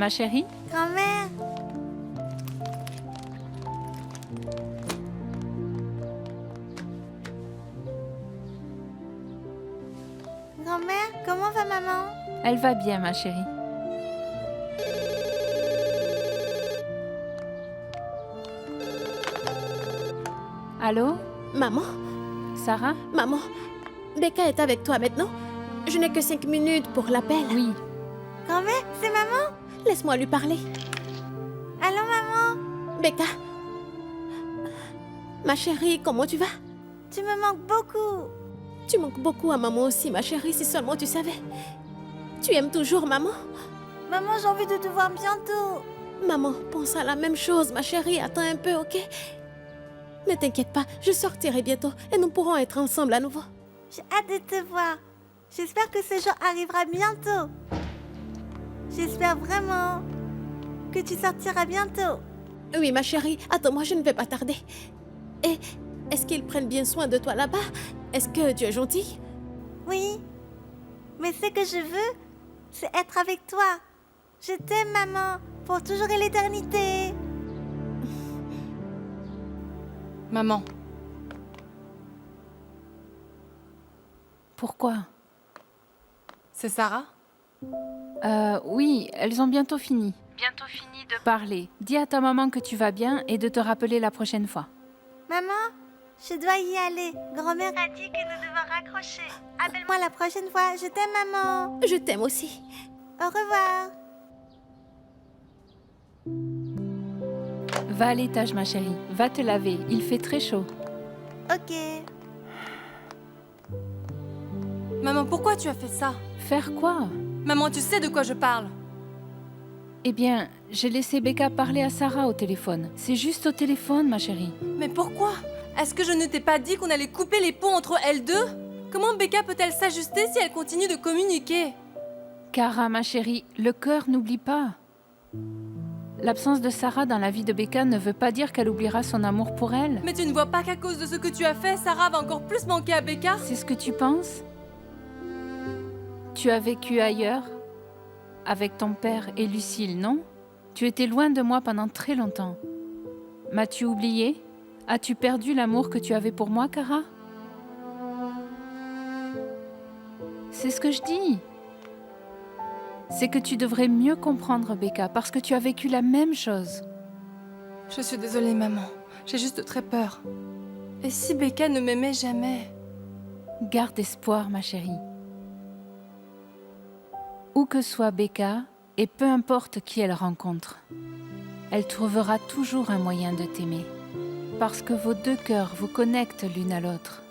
Ma chérie? Grand-mère. Grand-mère, comment va maman? Elle va bien, ma chérie. Allô? Maman, Sarah? maman, Becca est avec toi maintenant? Je n'ai que 5 minutes pour l'appel. Oui. Grand-mère, c'est maman? Laisse-moi lui parler. Allô, maman? Becca, ma chérie, comment tu vas? Tu me manques beaucoup. Tu manques beaucoup à maman aussi, ma chérie, si seulement tu savais. Tu aimes toujours maman? Maman, j'ai envie de te voir bientôt. Maman pense à la même chose, ma chérie. Attends un peu, ok? Ne t'inquiète pas, je sortirai bientôt et nous pourrons être ensemble à nouveau. J'ai hâte de te voir. J'espère que ce jour arrivera bientôt. J'espère vraiment que tu sortiras bientôt. Oui, ma chérie, attends-moi, je ne vais pas tarder. Et est-ce qu'ils prennent bien soin de toi là-bas? Est-ce que tu es gentille? Oui, mais ce que je veux, c'est être avec toi. Je t'aime, maman, pour toujours et l'éternité. Maman, Pourquoi? c'est Sarah? Oui, elles ont bientôt fini. Bientôt fini de parler. Dis à ta maman que tu vas bien et de te rappeler la prochaine fois. Maman, je dois y aller. Grand-mère a dit que nous devons raccrocher. Appelle-moi la prochaine fois. Je t'aime, maman. Je t'aime aussi. Au revoir. Va à l'étage, ma chérie. Va te laver. Il fait très chaud. Ok. Maman, pourquoi tu as fait ça? Faire quoi? Maman, tu sais de quoi je parle? Eh bien, j'ai laissé Becca parler à Sarah au téléphone. C'est juste au téléphone, ma chérie. Mais pourquoi? Est-ce que je ne t'ai pas dit qu'on allait couper les ponts entre elles deux? Comment Becca peut-elle s'ajuster si elle continue de communiquer? Cara, ma chérie, le cœur n'oublie pas. L'absence de Sarah dans la vie de Becca ne veut pas dire qu'elle oubliera son amour pour elle. Mais tu ne vois pas qu'à cause de ce que tu as fait, Sarah va encore plus manquer à Becca? C'est ce que tu penses? Tu as vécu ailleurs, avec ton père et Lucille, non? Tu étais loin de moi pendant très longtemps. M'as-tu oublié? As-tu perdu l'amour que tu avais pour moi, Cara? C'est ce que je dis. C'est que tu devrais mieux comprendre, Becca, parce que tu as vécu la même chose. Je suis désolée, maman. J'ai juste très peur. Et si Becca ne m'aimait jamais? Garde espoir, ma chérie. Où que soit Becca, et peu importe qui elle rencontre, elle trouvera toujours un moyen de t'aimer, parce que vos deux cœurs vous connectent l'une à l'autre.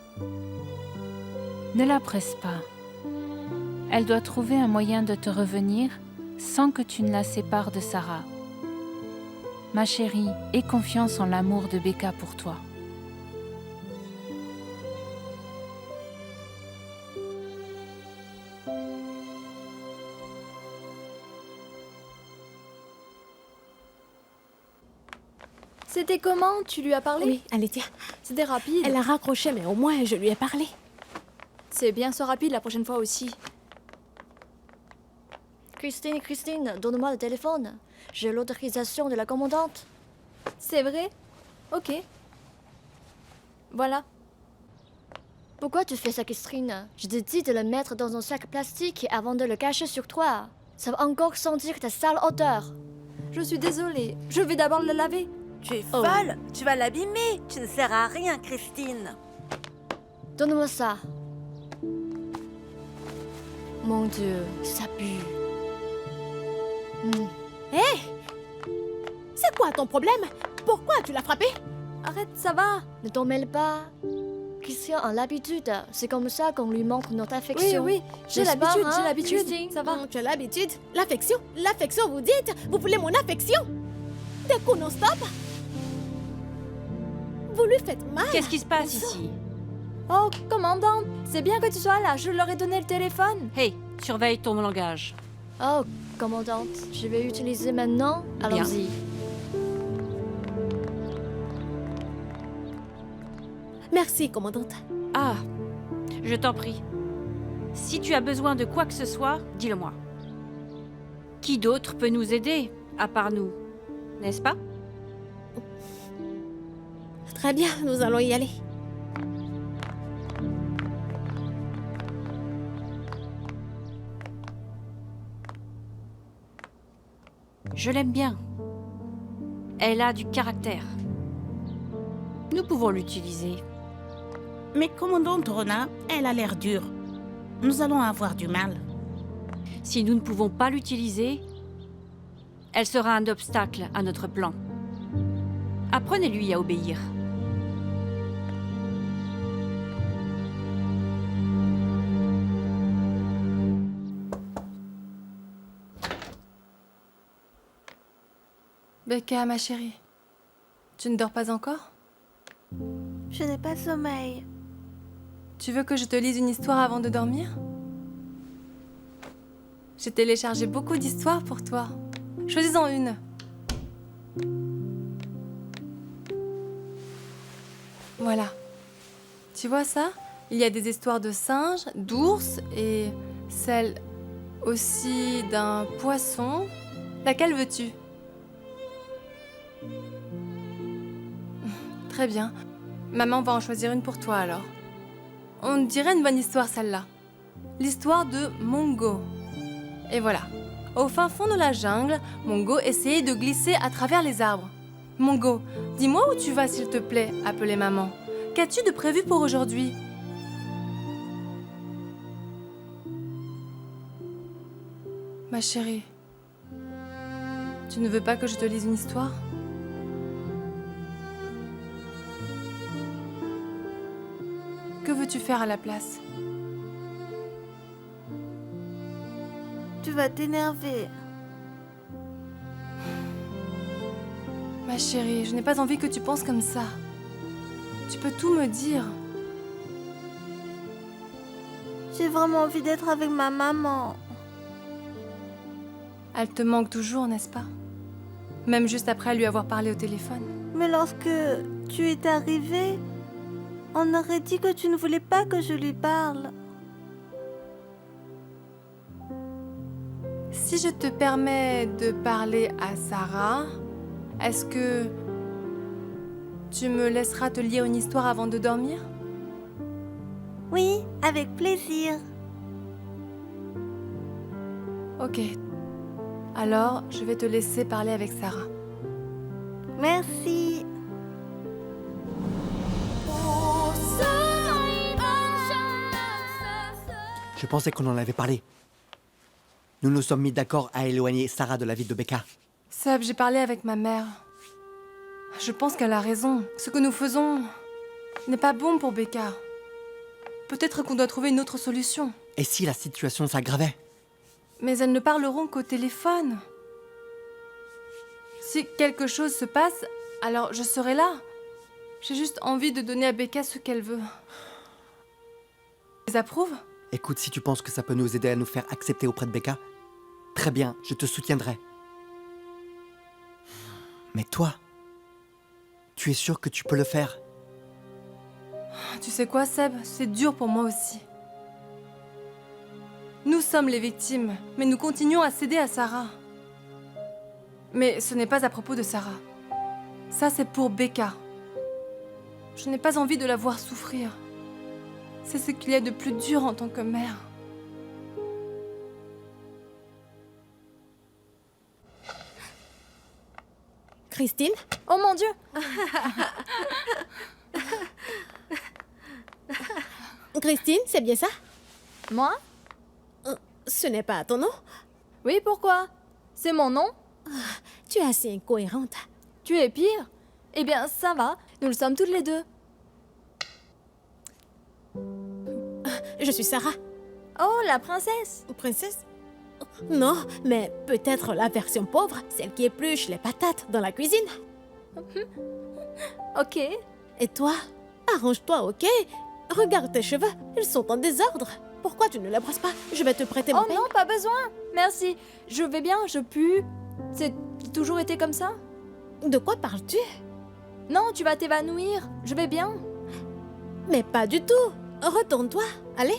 Ne la presse pas. Elle doit trouver un moyen de te revenir sans que tu ne la sépares de Sarah. Ma chérie, aie confiance en l'amour de Becca pour toi. C'était comment? Tu lui as parlé? Oui, allez, tiens. C'était rapide. Elle a raccroché, mais au moins je lui ai parlé. C'est bien, sois rapide la prochaine fois aussi. Christine, donne-moi le téléphone. J'ai l'autorisation de la commandante. C'est vrai? Ok. Voilà. Pourquoi tu fais ça, Christine? Je te dis de le mettre dans un sac plastique avant de le cacher sur toi. Ça va encore sentir ta sale odeur. Je suis désolée. Je vais d'abord le laver. Tu es Oh. folle. Tu vas l'abîmer. Tu ne sers à rien, Christine. Donne-moi ça. Mon Dieu, ça pue. C'est quoi ton problème? Pourquoi tu l'as frappé? Arrête, ça va. Ne t'en mêle pas. Christian a l'habitude. C'est comme ça qu'on lui montre notre Oui, affection. oui. J'ai N'est-ce pas, l'habitude, hein, j'ai l'habitude. Christine? Ça va. Tu as l'habitude? L'affection? L'affection, vous dites? Vous voulez mon affection? Des coups non-stop? Vous lui faites mal? Qu'est-ce qui se passe ici? Oh, commandante, c'est bien que tu sois là. Je leur ai donné le téléphone. Hey, surveille ton langage. Oh, commandante, je vais utiliser maintenant. Allons-y. Merci, commandante. Ah, je t'en prie. Si tu as besoin de quoi que ce soit, dis-le-moi. Qui d'autre peut nous aider, à part nous? N'est-ce pas? Très bien, nous allons y aller. Je l'aime bien. Elle a du caractère. Nous pouvons l'utiliser. Mais commandante Rona, elle a l'air dure. Nous allons avoir du mal. Si nous ne pouvons pas l'utiliser, elle sera un obstacle à notre plan. Apprenez-lui à obéir. Becca, ma chérie, tu ne dors pas encore? Je n'ai pas sommeil. Tu veux que je te lise une histoire avant de dormir? J'ai téléchargé beaucoup d'histoires pour toi. Choisis-en une. Voilà. Tu vois ça? Il y a des histoires de singes, d'ours et celle aussi d'un poisson. Laquelle veux-tu? Très bien. Maman va en choisir une pour toi alors. On dirait une bonne histoire celle-là. L'histoire de Mongo. Et voilà. Au fin fond de la jungle, Mongo essayait de glisser à travers les arbres. Mongo, dis-moi où tu vas s'il te plaît, appelait maman. Qu'as-tu de prévu pour aujourd'hui? Ma chérie, tu ne veux pas que je te lise une histoire? Que veux-tu faire à la place? Tu vas t'énerver. Ma chérie, je n'ai pas envie que tu penses comme ça. Tu peux tout me dire. J'ai vraiment envie d'être avec ma maman. Elle te manque toujours, n'est-ce pas? Même juste après lui avoir parlé au téléphone. Mais lorsque tu es arrivé, on aurait dit que tu ne voulais pas que je lui parle. Si je te permets de parler à Sarah, est-ce que tu me laisseras te lire une histoire avant de dormir? Oui, avec plaisir. Ok. Alors, je vais te laisser parler avec Sarah. Merci. Je pensais qu'on en avait parlé. Nous nous sommes mis d'accord à éloigner Sarah de la ville de Becca. Seb, j'ai parlé avec ma mère. Je pense qu'elle a raison. Ce que nous faisons n'est pas bon pour Becca. Peut-être qu'on doit trouver une autre solution. Et si la situation s'aggravait? Mais elles ne parleront qu'au téléphone. Si quelque chose se passe, alors je serai là. J'ai juste envie de donner à Becca ce qu'elle veut. Tu les approuves? Écoute, si tu penses que ça peut nous aider à nous faire accepter auprès de Becca, très bien, je te soutiendrai. Mais toi, tu es sûr que tu peux le faire? Tu sais quoi, Seb? C'est dur pour moi aussi. Nous sommes les victimes, mais nous continuons à céder à Sarah. Mais ce n'est pas à propos de Sarah. Ça, c'est pour Becca. Je n'ai pas envie de la voir souffrir. C'est ce qu'il y a de plus dur en tant que mère. Christine? Oh mon Dieu! Christine, c'est bien ça? Moi? Ce n'est pas ton nom? Oui, pourquoi? C'est mon nom? Tu es assez incohérente. Tu es pire? Eh bien, ça va. Nous le sommes toutes les deux. Je suis Sarah. Oh, la princesse! Princesse? Non, mais peut-être la version pauvre, celle qui épluche les patates dans la cuisine. Ok. Et toi? Arrange-toi, ok? Regarde tes cheveux, ils sont en désordre. Pourquoi tu ne les brosses pas? Je vais te prêter mon Oh peigne. non, pas besoin. Merci. Je vais bien, je pue. C'est toujours été comme ça? De quoi parles-tu? Non, tu vas t'évanouir. Je vais bien. Mais pas du tout. Retourne-toi, allez.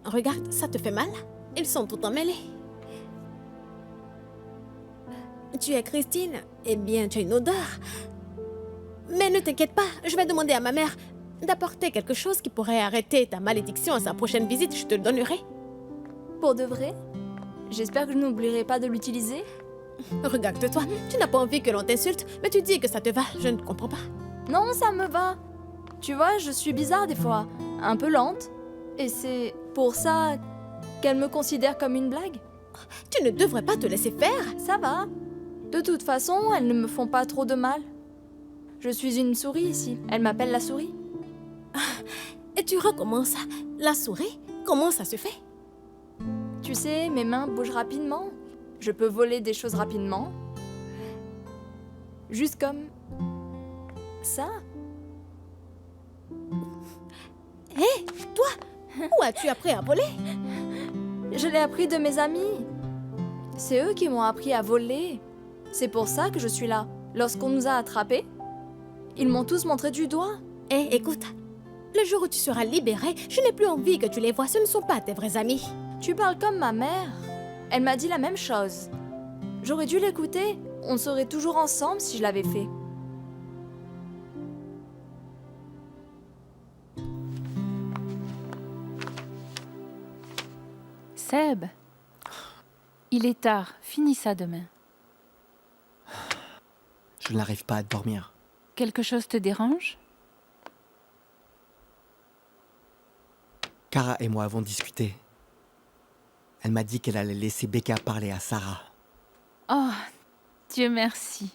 Regarde, ça te fait mal? Ils sont tout emmêlés. Tu es Christine? Eh bien, tu as une odeur. Mais ne t'inquiète pas, je vais demander à ma mère d'apporter quelque chose qui pourrait arrêter ta malédiction à sa prochaine visite. Je te le donnerai. Pour de vrai? J'espère que je n'oublierai pas de l'utiliser. Regarde-toi, tu n'as pas envie que l'on t'insulte, mais tu dis que ça te va. Je ne comprends pas. Non, ça me va. Tu vois, je suis bizarre des fois, un peu lente. Et c'est pour ça qu'elle me considère comme une blague. Tu ne devrais pas te laisser faire. Ça va. De toute façon, elles ne me font pas trop de mal. Je suis une souris ici. Elle m'appelle la souris. Et tu recommences. La souris? Comment ça se fait? Tu sais, mes mains bougent rapidement. Je peux voler des choses rapidement. Juste comme ça. Hé, toi, où as-tu appris à voler? Je l'ai appris de mes amis. C'est eux qui m'ont appris à voler. C'est pour ça que je suis là. Lorsqu'on nous a attrapés, ils m'ont tous montré du doigt. Hé, écoute, le jour où tu seras libérée, je n'ai plus envie que tu les vois. Ce ne sont pas tes vrais amis. Tu parles comme ma mère. Elle m'a dit la même chose. J'aurais dû l'écouter. On serait toujours ensemble si je l'avais fait. Seb, il est tard. Finis ça demain. Je n'arrive pas à dormir. Quelque chose te dérange? Kara et moi avons discuté. Elle m'a dit qu'elle allait laisser Becca parler à Sarah. Oh, Dieu merci.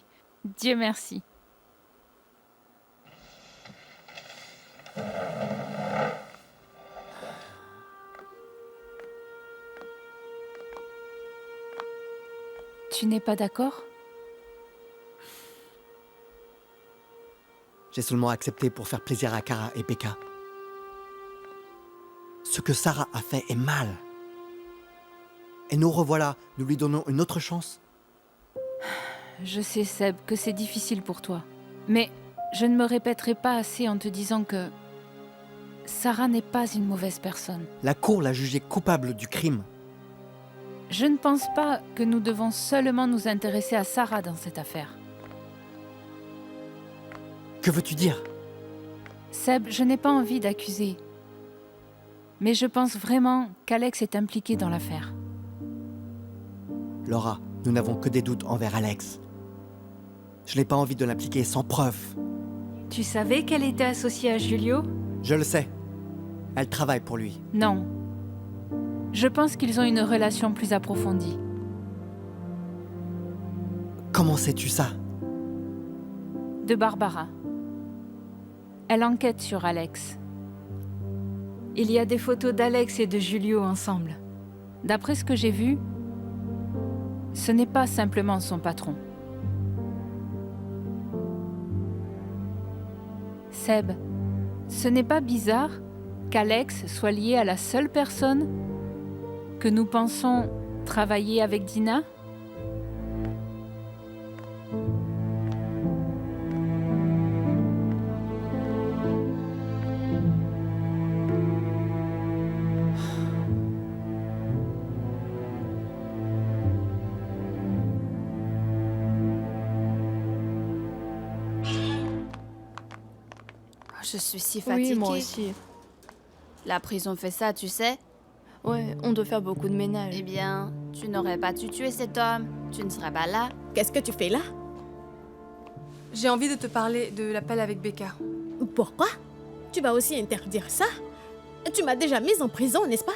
Dieu merci. Tu n'es pas d'accord? J'ai seulement accepté pour faire plaisir à Kara et Becca. Ce que Sarah a fait est mal. Et nous revoilà, nous lui donnons une autre chance. Je sais, Seb, que c'est difficile pour toi. Mais je ne me répéterai pas assez en te disant que Sarah n'est pas une mauvaise personne. La cour l'a jugée coupable du crime. Je ne pense pas que nous devons seulement nous intéresser à Sarah dans cette affaire. Que veux-tu dire? Seb, je n'ai pas envie d'accuser. Mais je pense vraiment qu'Alex est impliqué dans l'affaire. Laura, nous n'avons que des doutes envers Alex. Je n'ai pas envie de l'impliquer sans preuve. Tu savais qu'elle était associée à Julio? Je le sais. Elle travaille pour lui. Non. Je pense qu'ils ont une relation plus approfondie. Comment sais-tu ça? De Barbara. Elle enquête sur Alex. Il y a des photos d'Alex et de Julio ensemble. D'après ce que j'ai vu, ce n'est pas simplement son patron. Seb, ce n'est pas bizarre qu'Alex soit lié à la seule personne que nous pensons travailler avec Dina? Je suis si fatiguée. Oui, moi aussi. La prison fait ça, tu sais. Ouais, on doit faire beaucoup de ménage. Eh bien, tu n'aurais pas dû tuer cet homme. Tu ne serais pas là. Qu'est-ce que tu fais là? J'ai envie de te parler de l'appel avec Becca. Pourquoi? Tu vas aussi interdire ça? Tu m'as déjà mise en prison, n'est-ce pas?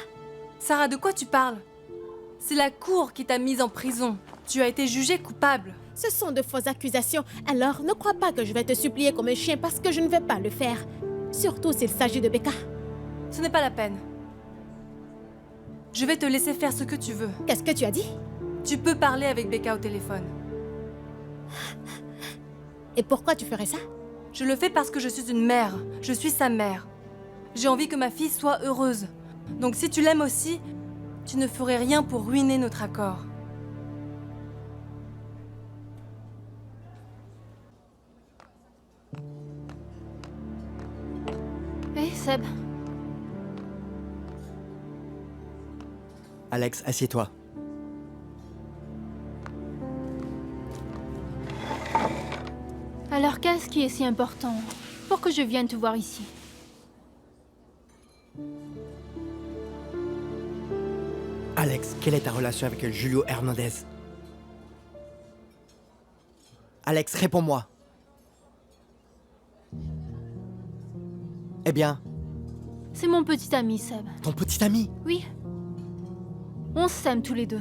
Sarah, de quoi tu parles? C'est la cour qui t'a mise en prison. Tu as été jugée coupable. Ce sont de fausses accusations. Alors, ne crois pas que je vais te supplier comme un chien parce que je ne vais pas le faire. Surtout s'il s'agit de Becca. Ce n'est pas la peine. Je vais te laisser faire ce que tu veux. Qu'est-ce que tu as dit? Tu peux parler avec Becca au téléphone. Et pourquoi tu ferais ça? Je le fais parce que je suis une mère. Je suis sa mère. J'ai envie que ma fille soit heureuse. Donc si tu l'aimes aussi, tu ne ferais rien pour ruiner notre accord. Hé, Seb. Alex, assieds-toi. Alors qu'est-ce qui est si important pour que je vienne te voir ici? Alex, quelle est ta relation avec Julio Hernandez? Alex, réponds-moi. Eh bien, C'est mon petit ami, Seb. ton petit ami. Oui. On s'aime tous les deux.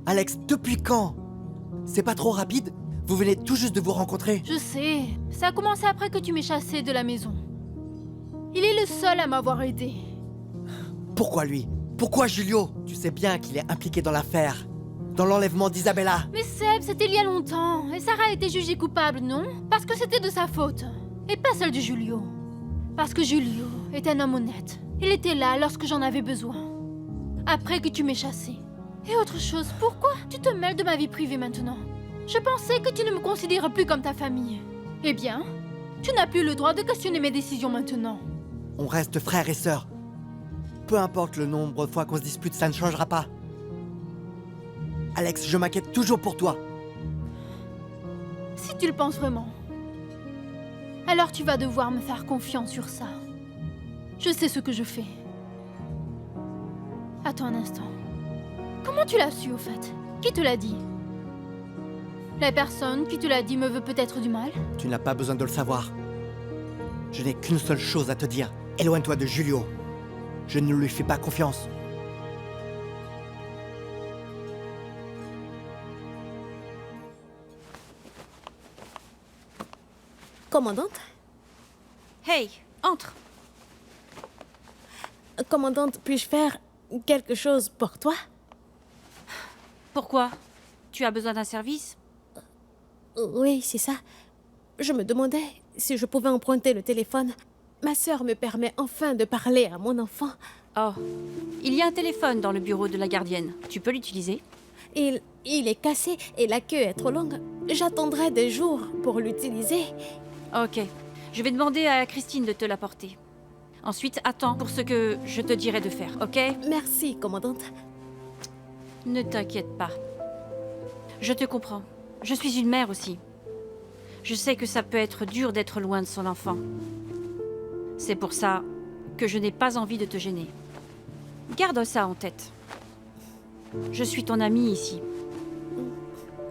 Alex, depuis quand? C'est pas trop rapide? Vous venez tout juste de vous rencontrer. Je sais. Ça a commencé après que tu m'aies chassé de la maison. Il est le seul à m'avoir aidé. Pourquoi lui? Pourquoi Julio? Tu sais bien qu'il est impliqué dans l'affaire. Dans l'enlèvement d'Isabella. Mais Seb, c'était il y a longtemps. Et Sarah a été jugée coupable, non? Parce que c'était de sa faute. Et pas celle de Julio. Parce que Julio est un homme honnête. Il était là lorsque j'en avais besoin. Après que tu m'aies chassé. Et autre chose, pourquoi tu te mêles de ma vie privée maintenant? Je pensais que tu ne me considérais plus comme ta famille. Eh bien, tu n'as plus le droit de questionner mes décisions maintenant. On reste frères et sœurs. Peu importe le nombre de fois qu'on se dispute, ça ne changera pas. Alex, je m'inquiète toujours pour toi. Si tu le penses vraiment, alors tu vas devoir me faire confiance sur ça. Je sais ce que je fais. Attends un instant. Comment tu l'as su au fait? Qui te l'a dit? La personne qui te l'a dit me veut peut-être du mal? Tu n'as pas besoin de le savoir. Je n'ai qu'une seule chose à te dire. Éloigne-toi de Julio. Je ne lui fais pas confiance. Commandante? Hey, entre. Commandante, puis-je faire quelque chose pour toi? Pourquoi? Tu as besoin d'un service? Oui, c'est ça. Je me demandais si je pouvais emprunter le téléphone. Ma sœur me permet enfin de parler à mon enfant. Oh, il y a un téléphone dans le bureau de la gardienne. Tu peux l'utiliser? Il est cassé et la queue est trop longue. J'attendrai des jours pour l'utiliser. Ok. Je vais demander à Christine de te l'apporter. Ensuite, attends pour ce que je te dirai de faire, ok? Merci, commandante. Ne t'inquiète pas. Je te comprends. Je suis une mère aussi. Je sais que ça peut être dur d'être loin de son enfant. C'est pour ça que je n'ai pas envie de te gêner. Garde ça en tête. Je suis ton amie ici.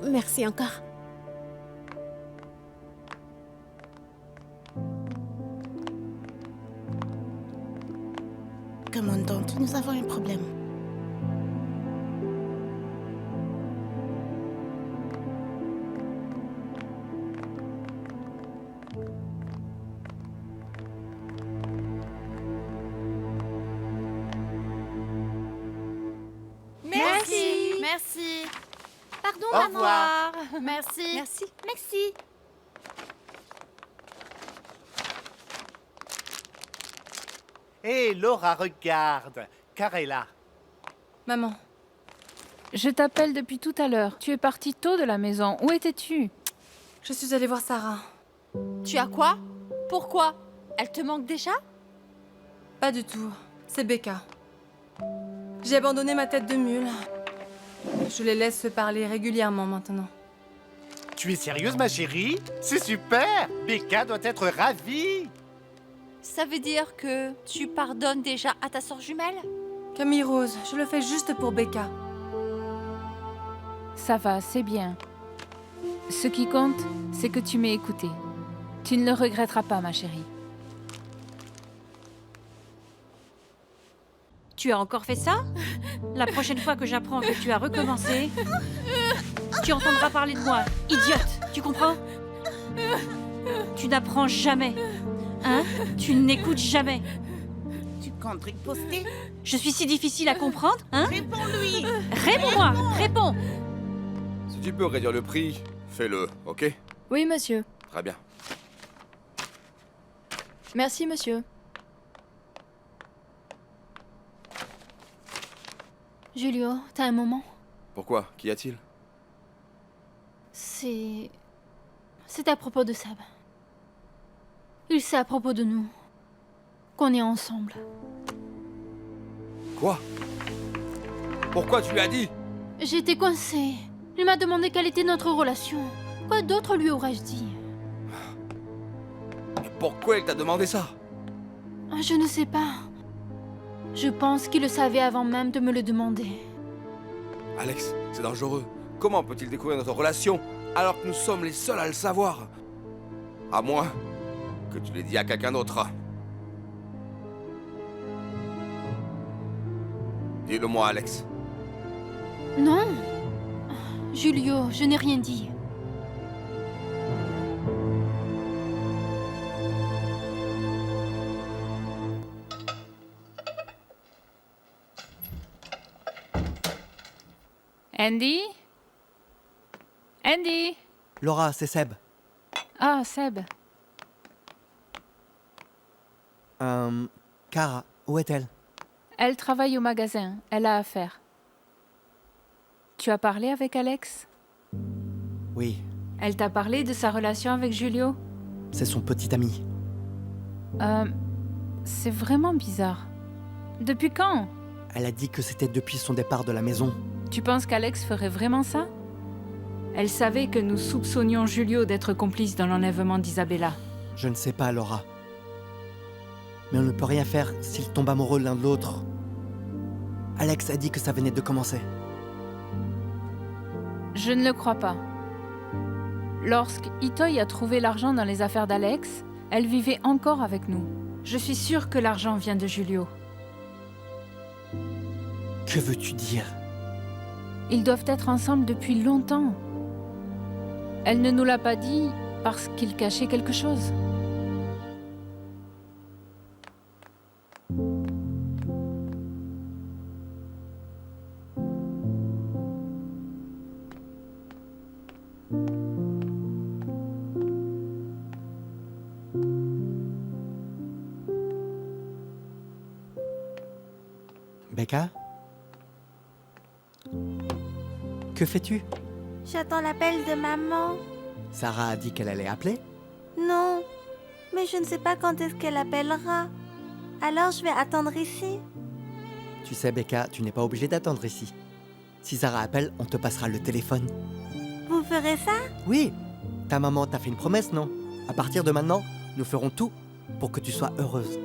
Merci encore. Commandante, nous avons un problème. Merci. Pardon, Au maman. revoir. Merci. Merci. Merci. Hé, Laura, regarde. Carella. Maman, Je t'appelle depuis tout à l'heure. Tu es partie tôt de la maison. Où étais-tu? je suis allée voir Sarah. Tu as quoi? Pourquoi? Elle te manque déjà? Pas du tout. C'est Becca. J'ai abandonné ma tête de mule. Je les laisse se parler régulièrement maintenant. Tu es sérieuse, ma chérie? C'est super! Becca doit être ravie! Ça veut dire que tu pardonnes déjà à ta sœur jumelle? Camille Rose, je le fais juste pour Becca. Ça va, c'est bien. Ce qui compte, c'est que tu m'aies écoutée. Tu ne le regretteras pas, ma chérie. Tu as encore fait ça? La prochaine fois que j'apprends que tu as recommencé, tu entendras parler de moi. Idiote, tu comprends? Tu n'apprends jamais. Hein? Tu n'écoutes jamais. Tu comptes riposter? Je suis si difficile à comprendre, hein? Réponds-lui! Réponds-moi! Réponds! Si tu peux réduire le prix, fais-le, ok? Oui, monsieur. Très bien. Merci, monsieur. Julio, t'as un moment? Pourquoi? Qu'y a-t-il? C'est à propos de Seb. Il sait à propos de nous. Qu'on est ensemble. Quoi? Pourquoi tu lui as dit? J'étais coincée. Il m'a demandé quelle était notre relation. Quoi d'autre lui aurais-je dit? Mais pourquoi il t'a demandé ça? Je ne sais pas. Je pense qu'il le savait avant même de me le demander. Alex, c'est dangereux. Comment peut-il découvrir notre relation alors que nous sommes les seuls à le savoir? À moins que tu l'aies dit à quelqu'un d'autre. Dis-le-moi, Alex. Non. Julio, je n'ai rien dit. Andy? Andy? Laura, c'est Seb. Ah, Seb. Cara, où est-elle? Elle travaille au magasin. Elle a affaire. Tu as parlé avec Alex? Oui, Elle t'a parlé de sa relation avec Julio? c'est son petit ami. C'est vraiment bizarre. Depuis quand? Elle a dit que c'était depuis son départ de la maison. Tu penses qu'Alex ferait vraiment ça? Elle savait que nous soupçonnions Julio d'être complice dans l'enlèvement d'Isabella. Je ne sais pas, Laura. Mais on ne peut rien faire s'ils tombent amoureux l'un de l'autre. Alex a dit que ça venait de commencer. Je ne le crois pas. Lorsque Itoy a trouvé l'argent dans les affaires d'Alex, elle vivait encore avec nous. Je suis sûre que l'argent vient de Julio. Que veux-tu dire? Ils doivent être ensemble depuis longtemps. Elle ne nous l'a pas dit parce qu'il cachait quelque chose. Becca? Que fais-tu? J'attends l'appel de maman. Sarah a dit qu'elle allait appeler? Non, mais je ne sais pas quand est-ce qu'elle appellera. Alors je vais attendre ici. Tu sais, Becca, tu n'es pas obligée d'attendre ici. Si Sarah appelle, on te passera le téléphone. Vous ferez ça? Oui, ta maman t'a fait une promesse, non? À partir de maintenant, nous ferons tout pour que tu sois heureuse.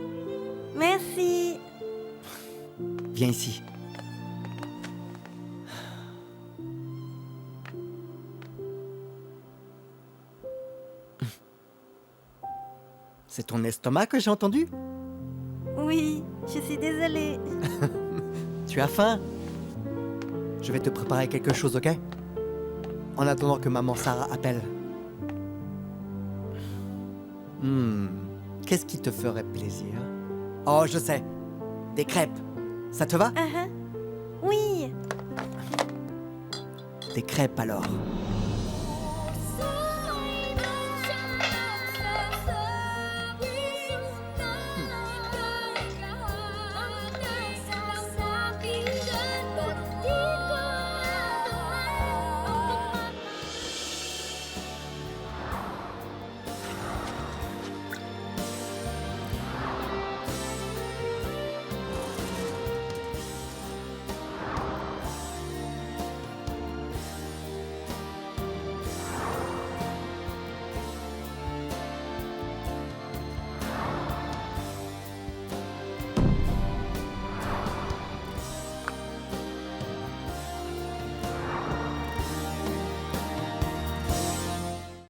Merci. Viens ici. C'est ton estomac que j'ai entendu? Oui, je suis désolée. Tu as faim? Je vais te préparer quelque chose, ok? En attendant que maman Sarah appelle. Qu'est-ce qui te ferait plaisir? Oh, je sais. Des crêpes. Ça te va? Oui. Des crêpes alors.